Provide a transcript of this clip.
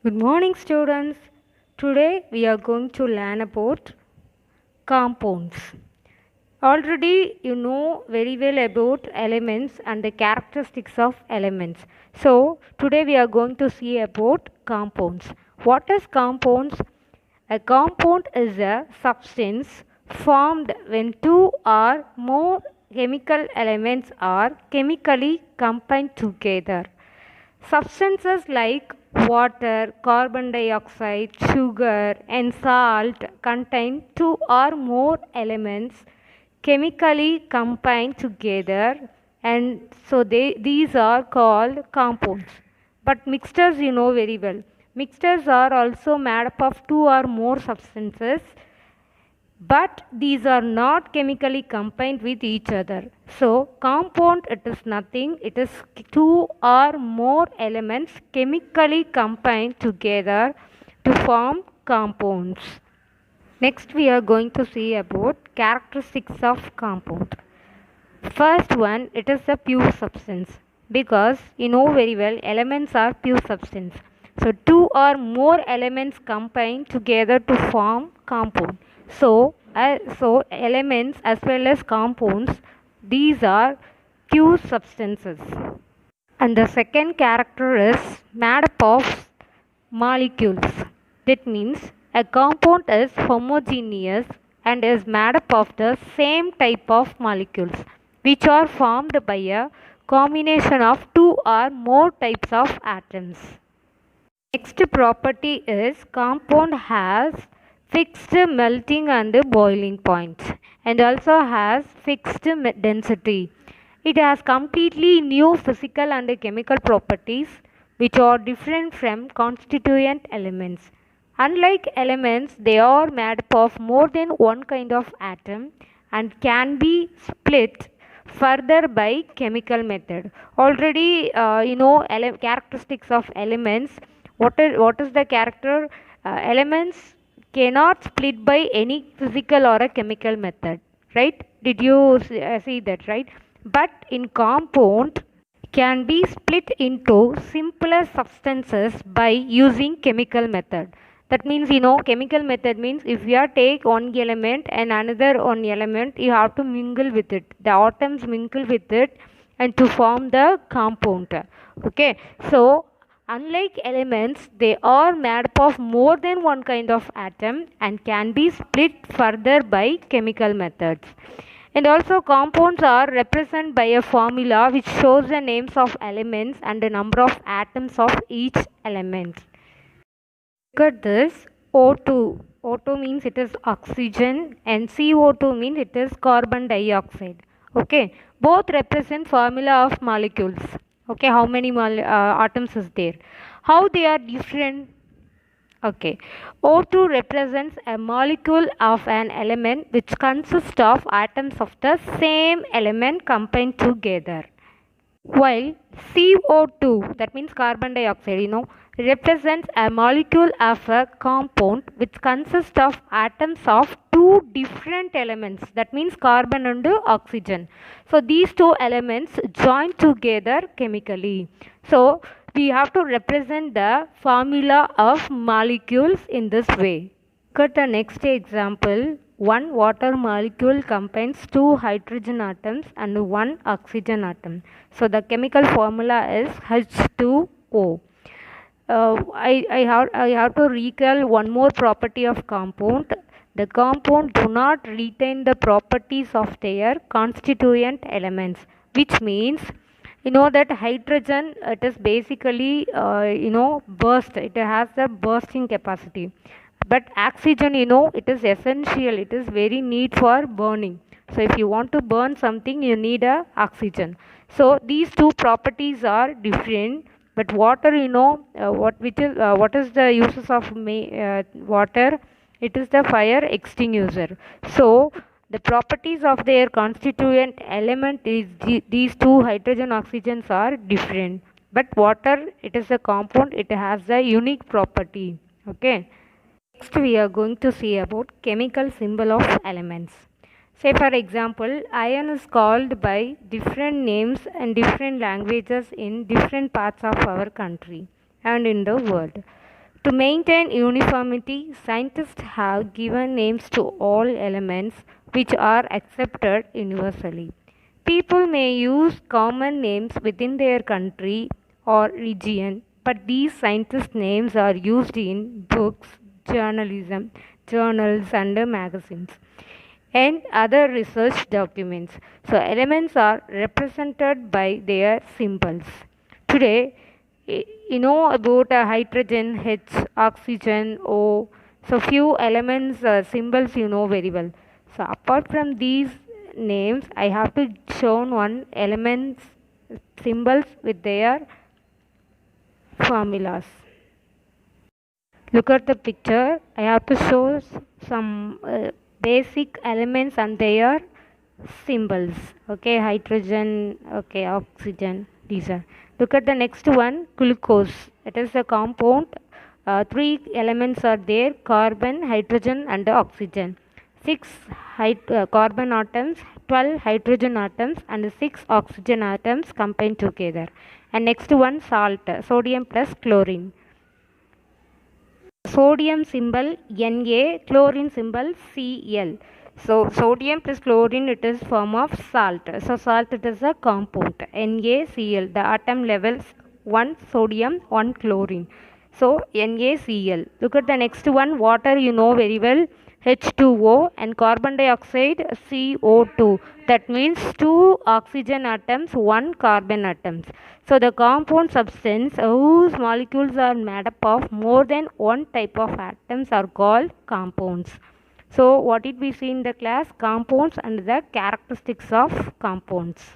Good morning, students. Today we are going to learn about compounds. Already you know very well about elements and the characteristics of elements. So today we are going to see about compounds. What is compounds? A compound is a substance formed when two or more chemical elements are chemically combined together. Substances like water, carbon dioxide, sugar, and salt contain two or more elements chemically combined together, and so these are called compounds. But mixtures you know very well. Mixtures are also made up of two or more substances, but these are not chemically combined with each other. So compound, it is nothing, it is two or more elements chemically combined together to form compounds. Next we are going to see about characteristics of compound. First one, it is a pure substance, because you know very well elements are pure substance. So two or more elements combine together to form compound. So elements as well as compounds, these are pure substances. And the second character is made up of molecules. That means a compound is homogeneous and is made up of the same type of molecules, which are formed by a combination of two or more types of atoms. Next property is compound has fixed melting and boiling points, and also has fixed density. It has completely new physical and chemical properties which are different from constituent elements. Unlike elements, they are made up of more than one kind of atom and can be split further by chemical method. Already characteristics of elements. What is the character? Elements cannot split by any physical or a chemical method, right? Did you see that, right? But in compound can be split into simpler substances by using chemical method. That means chemical method means if you are take one element and another one element, you have to mingle with it. The atoms mingle with it and to form the compound. Okay, so unlike elements, they are made up of more than one kind of atom and can be split further by chemical methods. And also compounds are represented by a formula which shows the names of elements and the number of atoms of each element. Look at this, O2. O2 means it is oxygen and CO2 means it is carbon dioxide. Okay, both represent formula of molecules. Okay, how many atoms is there? How they are different? Okay, O2 represents a molecule of an element which consists of atoms of the same element combined together. While CO2, that means carbon dioxide, represents a molecule of a compound which consists of atoms of two different elements, that means carbon and oxygen. So these two elements join together chemically. So we have to represent the formula of molecules in this way. Look at the next example. One water molecule contains two hydrogen atoms and one oxygen atom. So the chemical formula is H2O. I have to recall one more property of compound. The compound do not retain the properties of their constituent elements, which means that hydrogen, it is basically burst. It has the bursting capacity. But oxygen, it is essential. It is very need for burning. So if you want to burn something, you need a oxygen. So these two properties are different. But water, what is the uses of water? It is the fire extinguisher. So the properties of their constituent element is these two hydrogen oxygens are different. But water, it is a compound. It has a unique property. Okay. Next we are going to see about chemical symbol of elements. Say for example, iron is called by different names and different languages in different parts of our country and in the world. To maintain uniformity, scientists have given names to all elements which are accepted universally. People may use common names within their country or region, but these scientist names are used in books, journalism, journals, and magazines, and other research documents. So, elements are represented by their symbols. Today, you know about hydrogen, H, oxygen, O. So, few elements, symbols you know very well. So, apart from these names, I have to show one elements symbols with their formulas. Look at the picture. I have to show some basic elements and their symbols. Okay, hydrogen, okay, oxygen, these are. Look at the next one, glucose. It is a compound. Three elements are there, carbon, hydrogen, and oxygen. Six carbon atoms, 12 hydrogen atoms, and 6 oxygen atoms combined together. And next one, salt, sodium plus chlorine. Sodium symbol Na, chlorine symbol Cl. So sodium plus chlorine, it is form of salt. So salt, it is a compound NaCl. The atom levels 1 sodium, 1 chlorine. So NaCl. Look at the next one, water you know very well, H2O, and carbon dioxide CO2. That means 2 oxygen atoms, 1 carbon atoms. So the compound substance whose molecules are made up of more than one type of atoms are called compounds. So what did we see in the class? Compounds and the characteristics of compounds.